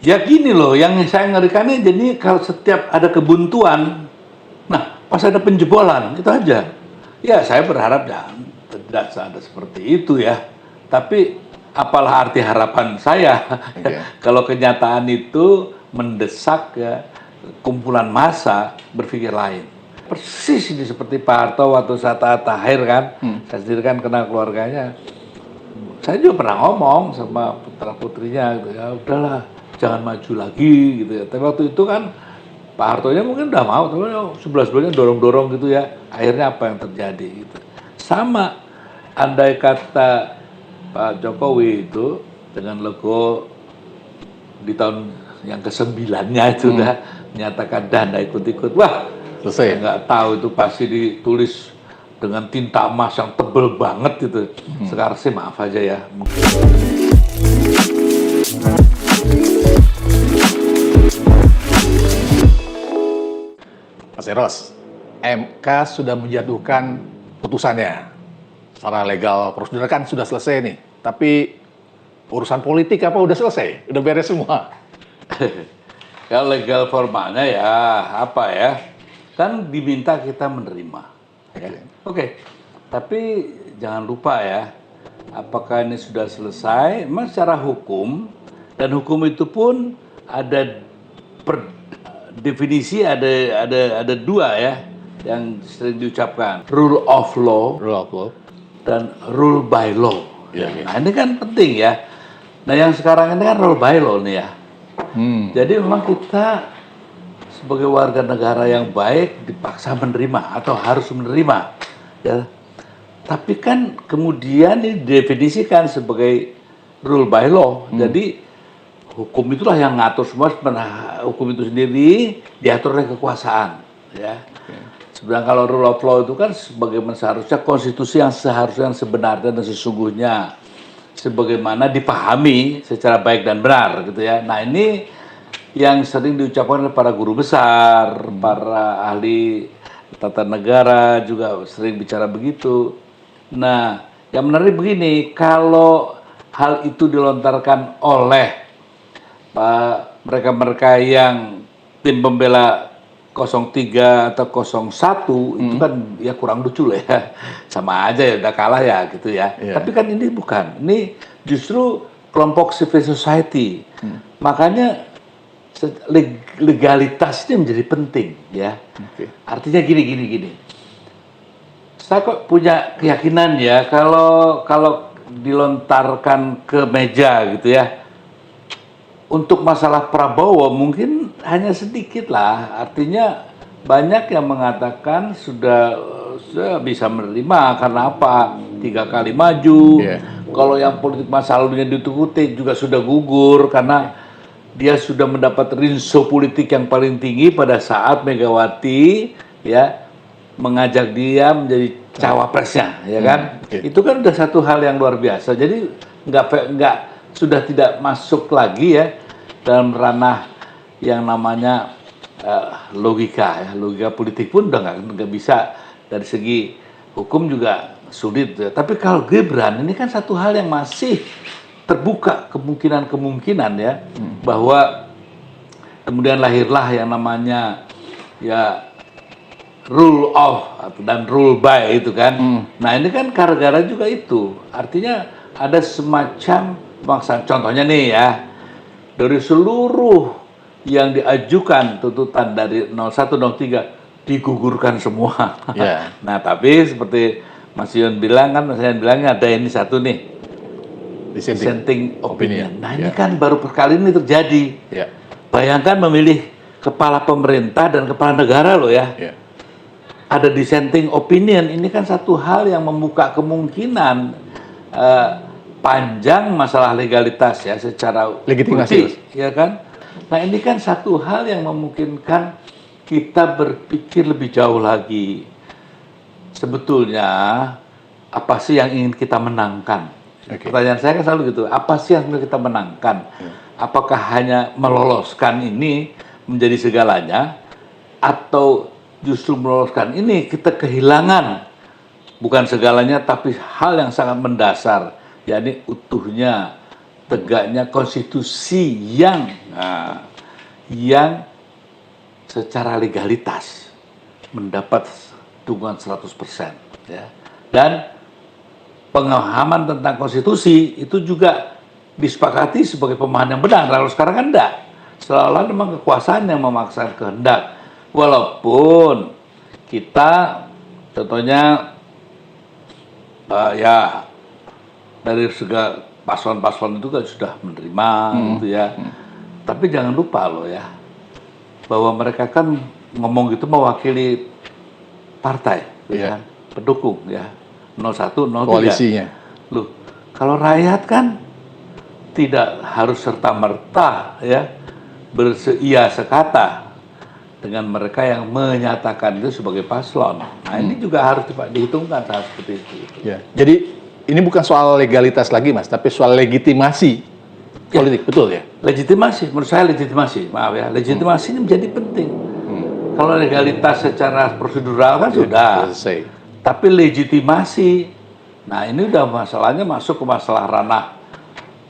Ya gini loh, yang saya ngerikannya jadi kalau setiap ada kebuntuan, nah pas ada penjebolan, itu aja. Ya saya berharap ya tidak ada seperti itu ya. Tapi apalah arti harapan saya Oke. kalau kenyataan itu mendesak ya kumpulan massa berpikir lain. Persis ini seperti Pak Harto waktu saat akhir kan, saya sendiri kan kenal keluarganya. Saya juga pernah ngomong sama putra putrinya gitu ya, udahlah jangan maju lagi gitu ya. Tapi waktu itu kan Pak Hartonya mungkin udah mau, tapi sebelah-sebelahnya dorong-dorong gitu ya. Akhirnya apa yang terjadi gitu. Sama, andai kata Pak Jokowi itu dengan logo di tahun yang ke-9-nya itu udah menyatakan dana ikut-ikut, wah saya Selesai. nggak tahu itu pasti ditulis dengan tinta emas yang tebel banget gitu. Sekarang sih maaf aja ya. Mas Eros, MK sudah menjatuhkan putusannya. Secara legal prosedur kan sudah selesai nih. Tapi urusan politik apa udah selesai? Udah beres semua. Kalau legal formalnya ya apa ya, kan diminta kita menerima. Ya. Oke, tapi jangan lupa ya, apakah ini sudah selesai? Memang secara hukum, dan hukum itu pun ada per definisi ada dua ya yang sering diucapkan, rule of law Rule of law. dan rule by law. Iya, iya. Nah ini kan penting ya. Nah yang sekarang ini kan rule by law nih ya. Jadi memang kita sebagai warga negara yang baik dipaksa menerima atau harus menerima, ya. Tapi kan kemudian ini didefinisikan sebagai rule by law. Jadi hukum itulah yang ngatur semua. Sebenarnya hukum itu sendiri diatur oleh kekuasaan, ya. Sebenarnya kalau rule of law itu kan sebagaimana seharusnya konstitusi yang seharusnya sebenarnya dan sesungguhnya sebagaimana dipahami secara baik dan benar gitu ya. Nah ini yang sering diucapkan oleh para guru besar, para ahli tata negara juga sering bicara begitu. Nah yang menarik begini, kalau hal itu dilontarkan oleh mereka-mereka yang tim pembela 03 atau 01 itu kan ya kurang lucu lah ya, sama aja ya udah kalah ya gitu ya. Iya. Tapi kan ini bukan, ini justru kelompok civil society. Makanya legalitas ini menjadi penting ya. Oke. Artinya gini. Saya kok punya keyakinan ya kalau dilontarkan ke meja gitu ya. Untuk masalah Prabowo mungkin hanya sedikit lah, artinya banyak yang mengatakan sudah bisa menerima karena apa? 3 kali maju. Yeah. Kalau yang politik masa lalunya ditutupi juga sudah gugur karena dia sudah mendapat rinso politik yang paling tinggi pada saat Megawati ya mengajak dia menjadi cawapresnya, ya kan? Itu kan udah satu hal yang luar biasa. Jadi nggak sudah tidak masuk lagi ya dalam ranah yang namanya logika ya. Logika politik pun udah nggak bisa, dari segi hukum juga sulit ya. Tapi kalau Gibran ini kan satu hal yang masih terbuka kemungkinan ya bahwa kemudian lahirlah yang namanya ya rule of dan rule by itu kan. Nah ini kan gara-gara juga itu. Artinya ada semacam pemaksaan. Contohnya nih ya, dari seluruh yang diajukan tuntutan dari 01, 03 digugurkan semua. Yeah. Nah tapi seperti Mas Yon bilang kan, saya bilangnya ada ini satu nih, dissenting opinion. Nah ini kan baru kali ini terjadi. Yeah. Bayangkan memilih kepala pemerintah dan kepala negara loh ya. Yeah. Ada dissenting opinion, ini kan satu hal yang membuka kemungkinan panjang masalah legalitas ya secara Legitimasi, politik, ya kan? Nah ini kan satu hal yang memungkinkan kita berpikir lebih jauh lagi. Sebetulnya apa sih yang ingin kita menangkan? Pertanyaan saya kan selalu gitu, apa sih yang ingin kita menangkan? Apakah hanya meloloskan ini menjadi segalanya, atau justru meloloskan ini kita kehilangan bukan segalanya tapi hal yang sangat mendasar, yakni utuhnya tegaknya konstitusi yang Nah, yang secara legalitas mendapat dukungan 100%, ya. Dan pemahaman tentang konstitusi itu juga disepakati sebagai pemahaman yang benar. Lalu sekarang kan enggak. Seolah-olah memang kekuasaan yang memaksa kehendak. Walaupun kita contohnya ya dari segala paslon-paslon itu kan sudah menerima gitu ya. Tapi jangan lupa loh ya, bahwa mereka kan ngomong gitu mewakili partai, ya, pendukung ya, 01, 03. Koalisinya. Loh, kalau rakyat kan tidak harus serta-merta ya berseia sekata dengan mereka yang menyatakan itu sebagai paslon. Nah, ini juga harus dihitungkan saat seperti itu. Ya. Jadi ini bukan soal legalitas lagi, Mas, tapi soal legitimasi politik, betul ya? Legitimasi, menurut saya legitimasi, maaf ya, legitimasi ini menjadi penting. Kalau legalitas secara prosedural kan sudah selesai. Tapi legitimasi, nah ini udah masalahnya masuk ke masalah ranah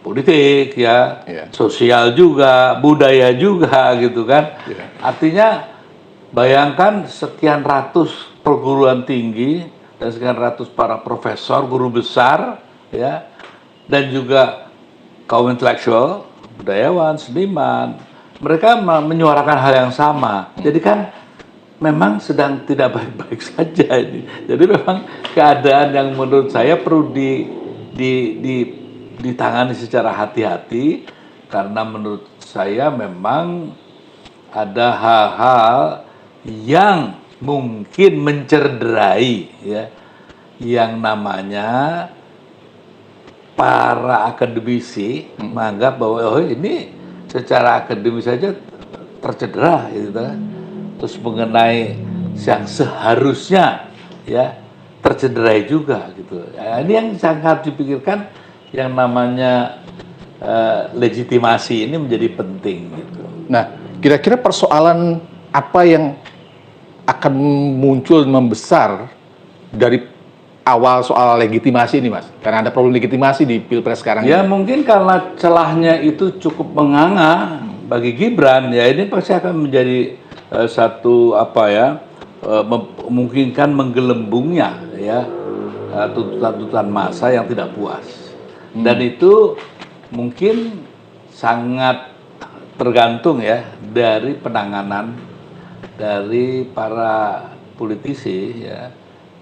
politik ya, sosial juga, budaya juga gitu kan. Artinya bayangkan sekian ratus perguruan tinggi dan sekian ratus para profesor, guru besar ya, dan juga kaum intelektual, budayawan, seniman, mereka menyuarakan hal yang sama. Jadi kan memang sedang tidak baik-baik saja ini. Jadi memang keadaan yang menurut saya perlu ditangani secara hati-hati, karena menurut saya memang ada hal-hal yang mungkin mencederai ya, yang namanya para akademisi menganggap bahwa oh ini secara akademis saja tercedera gitu kan. Terus mengenai yang seharusnya ya tercederai juga gitu. Ya, ini yang sangat dipikirkan, yang namanya legitimasi ini menjadi penting gitu. Nah, kira-kira persoalan apa yang akan muncul membesar dari awal soal legitimasi ini, Mas? Karena ada problem legitimasi di Pilpres sekarang ya, ini. mungkin karena celahnya itu cukup menganga bagi Gibran, ya ini pasti akan menjadi satu apa ya, memungkinkan menggelembungnya ya tuntutan-tuntutan massa yang tidak puas. Dan itu mungkin sangat tergantung ya dari penanganan dari para politisi ya,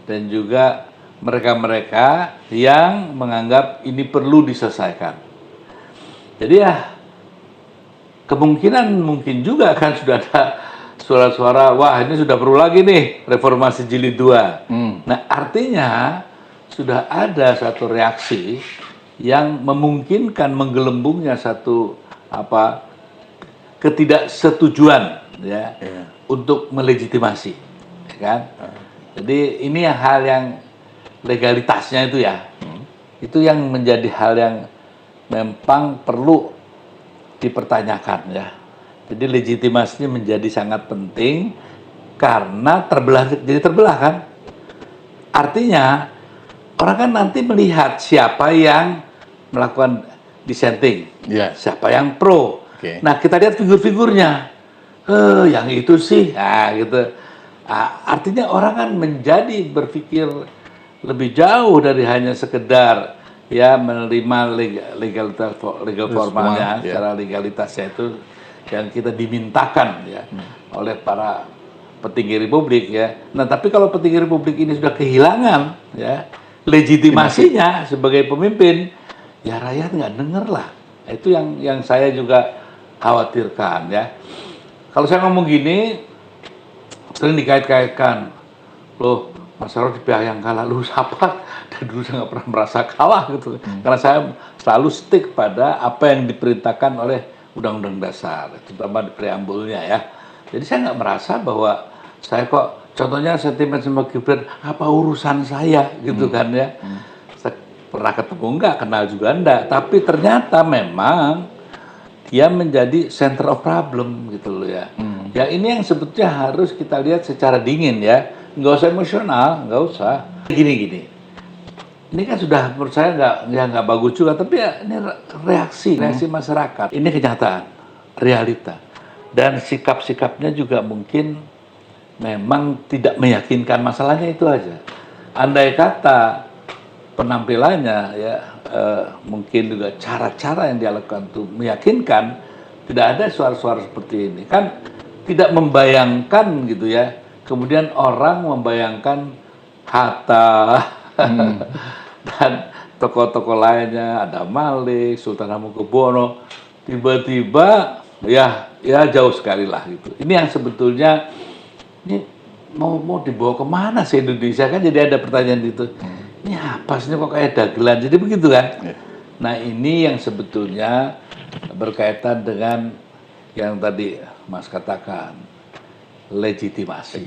dan juga mereka-mereka yang menganggap ini perlu diselesaikan. Jadi ya kemungkinan mungkin juga kan sudah ada suara-suara, wah ini sudah perlu lagi nih reformasi jilid 2. Nah artinya sudah ada satu reaksi yang memungkinkan menggelembungnya satu apa ketidaksetujuan ya, untuk melegitimasi, ya kan? Jadi ini hal yang legalitasnya itu ya, itu yang menjadi hal yang memang perlu dipertanyakan ya. Jadi legitimasinya menjadi sangat penting karena jadi terbelah kan. Artinya orang kan nanti melihat siapa yang melakukan dissenting, siapa yang pro. Nah kita lihat figur-figurnya, yang itu sih, nah gitu. Artinya orang kan menjadi berpikir lebih jauh dari hanya sekedar ya menerima legal formalnya, secara legalitasnya itu yang kita dimintakan ya oleh para petinggi republik ya. Nah tapi kalau petinggi republik ini sudah kehilangan ya legitimasinya sebagai pemimpin, ya rakyat nggak denger lah. Itu yang saya juga khawatirkan ya. Kalau saya ngomong gini sering dikait-kaitkan, loh Mas Sarot di pihak yang kalah, lu siapa? Dan dulu saya nggak pernah merasa kalah gitu. Karena saya selalu stick pada apa yang diperintahkan oleh Undang-Undang Dasar, terutama di preambulnya ya. Jadi saya nggak merasa bahwa saya kok, contohnya sentimen sama Gibran, apa urusan saya gitu kan ya. Saya pernah ketemu enggak, kenal juga enggak, tapi ternyata memang dia menjadi center of problem gitu loh ya. Ya ini yang sebetulnya harus kita lihat secara dingin ya, nggak usah emosional, nggak usah. Gini, ini kan sudah menurut saya nggak bagus juga, tapi ya ini reaksi masyarakat. Ini kenyataan. realita. Dan sikap-sikapnya juga mungkin memang tidak meyakinkan, masalahnya itu aja. Andai kata penampilannya ya mungkin juga cara-cara yang dia lakukan itu meyakinkan, tidak ada suara-suara seperti ini. Kan tidak membayangkan gitu ya. Kemudian orang membayangkan Hatta dan tokoh-tokoh lainnya, ada Malik, Sultan Hamengkubuwono, tiba-tiba ya jauh sekali lah gitu. Ini yang sebetulnya ini mau dibawa kemana sih Indonesia, kan jadi ada pertanyaan gitu. Ini apa sih kok kayak dagelan, jadi begitu kan? Nah ini yang sebetulnya berkaitan dengan yang tadi Mas katakan, legitimasi.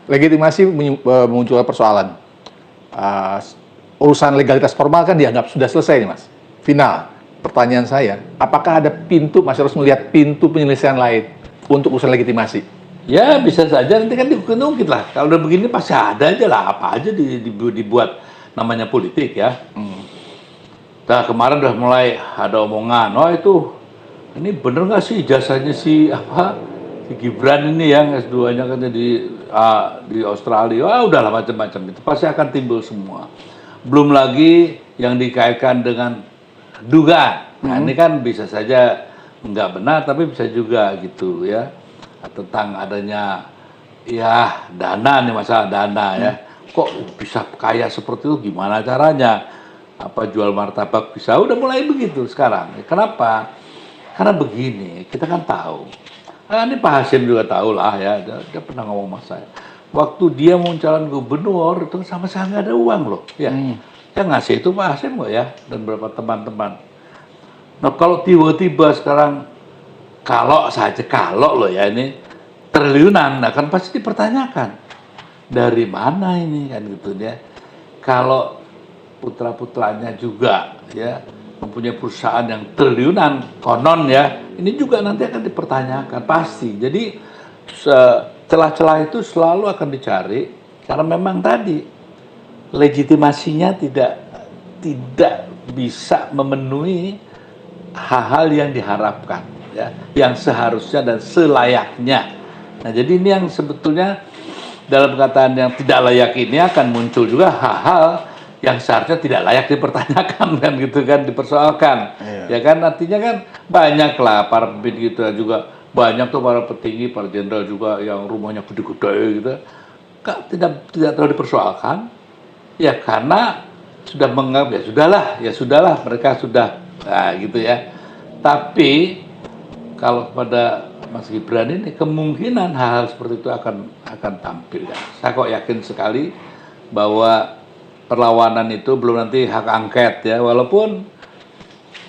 Legitimasi memunculkan persoalan. Urusan legalitas formal kan dianggap sudah selesai nih Mas. Final. Pertanyaan saya, apakah ada pintu, masih harus melihat pintu penyelesaian lain untuk urusan legitimasi? Ya bisa saja, nanti kan diungkit lah. Kalau udah begini pasti ada aja lah, apa aja dibuat namanya politik ya. Nah kemarin udah mulai ada omongan, oh itu ini bener nggak sih jasanya si Gibran ini yang S2-nya kan di Australia, udahlah macam-macam itu pasti akan timbul semua. Belum lagi yang dikaitkan dengan dugaan. Nah ini kan bisa saja nggak benar, tapi bisa juga gitu ya. Tentang adanya ya dana nih, masalah dana ya. Kok bisa kaya seperti itu, gimana caranya? Apa jual martabak bisa? Udah mulai begitu sekarang. Kenapa? Karena begini, kita kan tahu. Ini Pak Hasim juga tahu lah ya, dia pernah ngomong sama saya. Waktu dia mau calon gubernur itu sama sekali nggak ada uang loh, ya. Yang ngasih itu Pak Hasim kok ya, dan beberapa teman-teman. Nah kalau tiba-tiba sekarang, kalau loh ya ini triliunan, nah kan pasti dipertanyakan dari mana ini kan gitu ya. Kalau putra-putranya juga ya mempunyai perusahaan yang triliunan konon ya, ini juga nanti akan dipertanyakan pasti. Jadi celah-celah itu selalu akan dicari karena memang tadi legitimasinya tidak bisa memenuhi hal-hal yang diharapkan ya, yang seharusnya dan selayaknya. Nah jadi ini yang sebetulnya dalam perkataan yang tidak layak ini akan muncul juga hal-hal yang seharusnya tidak layak dipertanyakan kan gitu kan, dipersoalkan. Ya kan artinya kan banyak lah para pemimpin kita juga, banyak tuh para petinggi, para jenderal juga yang rumahnya gede-gede gitu. Kak tidak terlalu dipersoalkan. Ya karena sudah menganggap ya sudahlah mereka sudah gitu ya. Tapi kalau pada Mas Gibran ini kemungkinan hal-hal seperti itu akan tampil ya. Saya kok yakin sekali bahwa perlawanan itu belum nanti hak angket ya, walaupun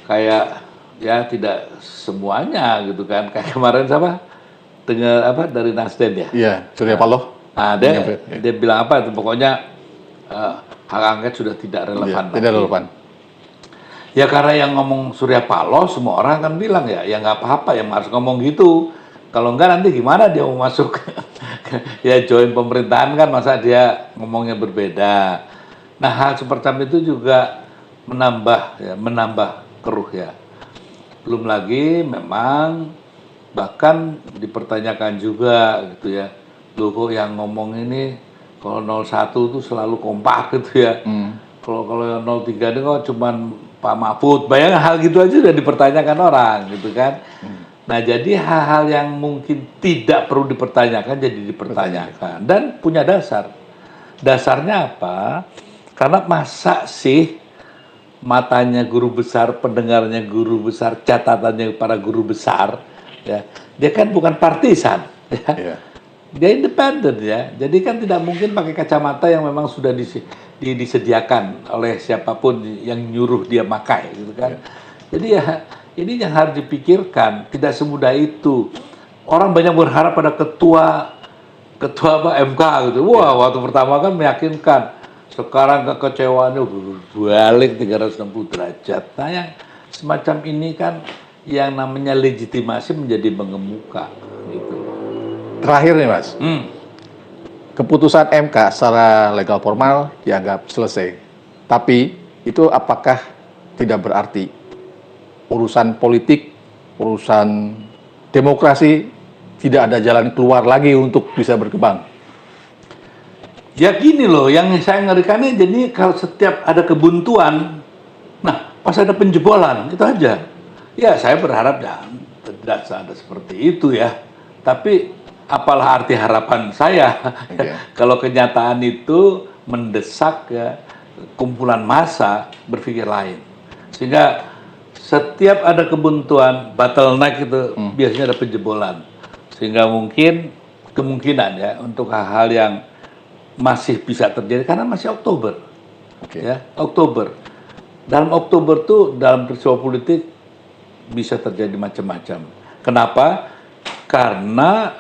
kayak ya tidak semuanya gitu kan, kayak kemarin dengar dari Nasdem ya. Iya, Surya Paloh. Nah, dia bilang apa itu, pokoknya hak angket sudah tidak relevan. Tidak relevan. Ya karena yang ngomong Surya Paloh semua orang kan bilang ya nggak apa-apa yang harus ngomong gitu. Kalau enggak nanti gimana dia mau masuk ya join pemerintahan kan, masa dia ngomongnya berbeda. Nah hal seperti itu juga menambah keruh ya. Belum lagi memang bahkan dipertanyakan juga gitu ya. Loh kok yang ngomong ini kalau 01 itu selalu kompak gitu ya. Kalau yang 03 ini kok cuman Pak Mahfud, bayangkan hal gitu aja udah dipertanyakan orang gitu kan. Nah jadi hal-hal yang mungkin tidak perlu dipertanyakan jadi dipertanyakan dan punya dasar. Dasarnya apa? Karena masa sih matanya guru besar, pendengarnya guru besar, catatannya para guru besar, ya dia kan bukan partisan, ya. Dia independen ya. Jadi kan tidak mungkin pakai kacamata yang memang sudah disediakan oleh siapapun yang nyuruh dia pakai gitu kan. Jadi ya ini yang harus dipikirkan, tidak semudah itu. Orang banyak berharap pada ketua MK gitu. Wah, waktu pertama kan meyakinkan. Sekarang kekecewaannya balik 360 derajat. Nah, yang semacam ini kan yang namanya legitimasi menjadi mengemuka gitu. Terakhir nih Mas, keputusan MK secara legal formal dianggap selesai. Tapi itu apakah tidak berarti urusan politik urusan demokrasi tidak ada jalan keluar lagi untuk bisa berkembang? Ya gini loh, yang saya ngerikannya jadi kalau setiap ada kebuntuan, nah pas ada penjebolan, itu aja. Ya saya berharap jangan tidak ada seperti itu ya. Tapi apalah arti harapan saya kalau kenyataan itu mendesak ya kumpulan massa berpikir lain. Sehingga setiap ada kebuntuan, bottleneck itu biasanya ada penjebolan. Sehingga kemungkinan ya untuk hal-hal yang masih bisa terjadi karena masih Oktober. Ya, Oktober. Dalam Oktober tuh dalam peristiwa politik bisa terjadi macam-macam. Kenapa? Karena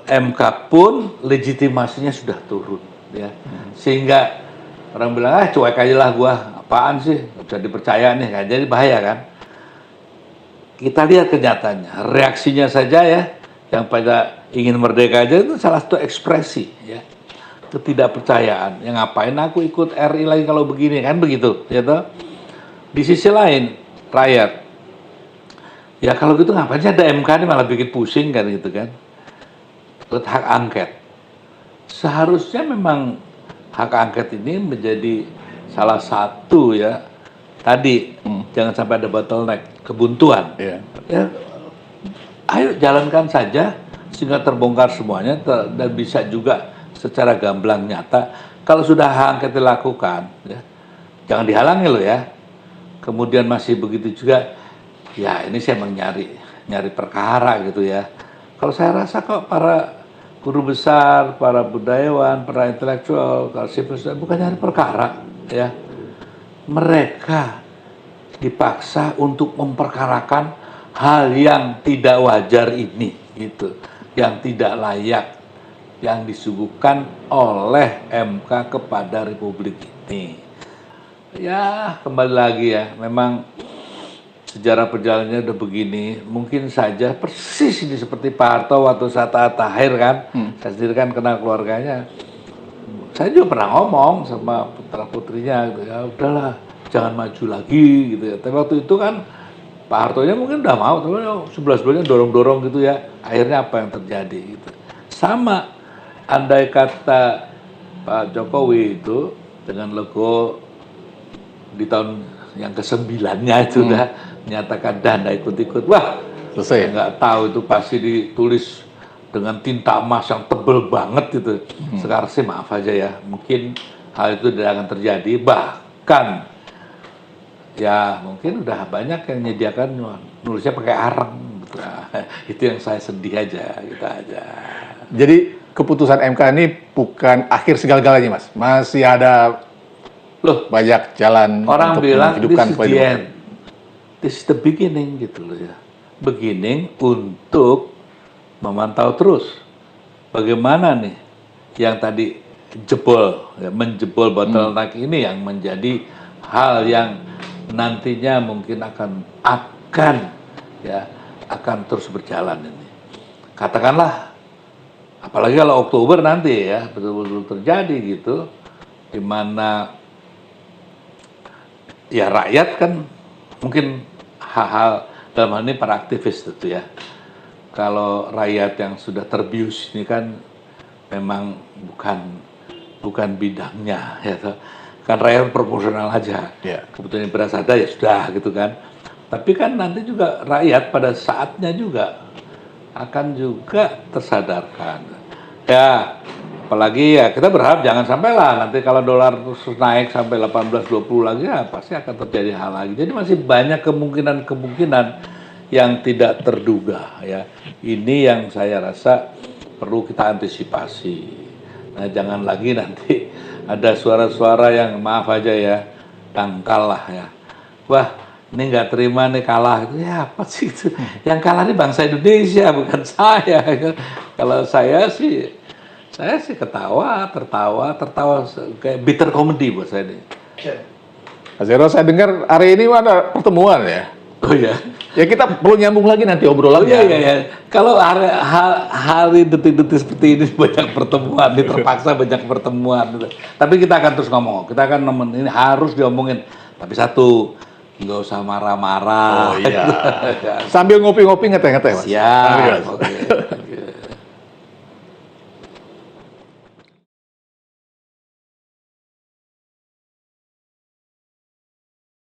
MK pun legitimasinya sudah turun ya. Sehingga orang bilang cuek aja lah gua, apaan sih? Nggak bisa dipercaya nih, kan jadi bahaya kan. Kita lihat kenyataannya, reaksinya saja ya yang pada ingin merdeka aja itu salah satu ekspresi ya. Ketidakpercayaan, yang ngapain aku ikut RI lagi kalau begini kan begitu ya toh. Di sisi lain rakyat ya kalau gitu ngapain sih ada MK ini malah bikin pusing kan gitu kan. Buat hak angket seharusnya memang hak angket ini menjadi salah satu ya tadi jangan sampai ada bottleneck kebuntuan ya ayo jalankan saja sehingga terbongkar semuanya dan bisa juga secara gamblang nyata. Kalau sudah hak angket dilakukan ya jangan dihalangi loh ya. Kemudian masih begitu juga ya ini saya emang nyari perkara gitu ya. Kalau saya rasa kok para guru besar, para budayawan, para intelektual, kalau sipil bukan nyari perkara ya. Mereka dipaksa untuk memperkarakan hal yang tidak wajar ini gitu, yang tidak layak yang disuguhkan oleh MK kepada Republik ini. Ya kembali lagi ya, memang sejarah perjalanannya udah begini, mungkin saja persis ini seperti Pak Harto waktu saat akhir kan, saya sendiri kan kenal keluarganya. Saya juga pernah ngomong sama putra putrinya gitu ya, udahlah jangan maju lagi gitu ya. Tapi waktu itu kan Pak Hartonya mungkin udah mau, tapi 11-12-nya dorong-dorong gitu ya. Akhirnya apa yang terjadi gitu. Sama andai kata Pak Jokowi itu dengan logo di tahun yang ke-9-nya itu udah menyatakan dana ikut-ikut, wah selesai. Nggak tahu itu pasti ditulis dengan tinta emas yang tebel banget gitu. Sekarang sih maaf aja ya, mungkin hal itu tidak akan terjadi. Bahkan ya mungkin udah banyak yang menyediakan nulisnya pakai arang. Nah, itu yang saya sedih aja, gitu aja. Jadi keputusan MK ini bukan akhir segala-galanya, Mas. Masih ada banyak jalan orang untuk bilang menghidupkan this is the end. This is the beginning gitu loh ya. Beginning untuk memantau terus bagaimana nih yang tadi jebol, ya, menjebol bottleneck ini yang menjadi hal yang nantinya mungkin akan terus berjalan ini. Katakanlah, apalagi kalau Oktober nanti ya betul-betul terjadi gitu, di mana ya rakyat kan mungkin hal-hal dalam hal ini para aktivis itu ya. Kalau rakyat yang sudah terbius ini kan memang bukan bidangnya ya toh. Kan rakyat proporsional aja. Kebutuhan beras ada ya sudah gitu kan. Tapi kan nanti juga rakyat pada saatnya juga akan juga tersadarkan. Ya, apalagi ya kita berharap jangan sampai lah nanti kalau dolar terus naik sampai 18-20 lagi ya pasti akan terjadi hal lagi. Jadi masih banyak kemungkinan yang tidak terduga ya. Ini yang saya rasa perlu kita antisipasi. Nah, jangan lagi nanti ada suara-suara yang maaf aja ya, dangkal lah ya. Wah, ini nggak terima nih kalah itu ya apa sih itu? Yang kalah ini bangsa Indonesia bukan saya. Kalau saya sih tertawa kayak bitter comedy buat saya nih. Mas Hero, saya dengar hari ini ada pertemuan ya. Oh ya. Ya kita perlu nyambung lagi nanti obrolannya. Iya. Kalau hari detik-detik seperti ini banyak pertemuan, terpaksa banyak pertemuan. Tapi kita akan terus ngomong, kita akan ini harus diomongin. Tapi satu, nggak usah marah-marah. Oh iya. Sambil ngopi-ngopi ngeteh-ngeteh, Mas. Siap. Oke, Mas. Oke.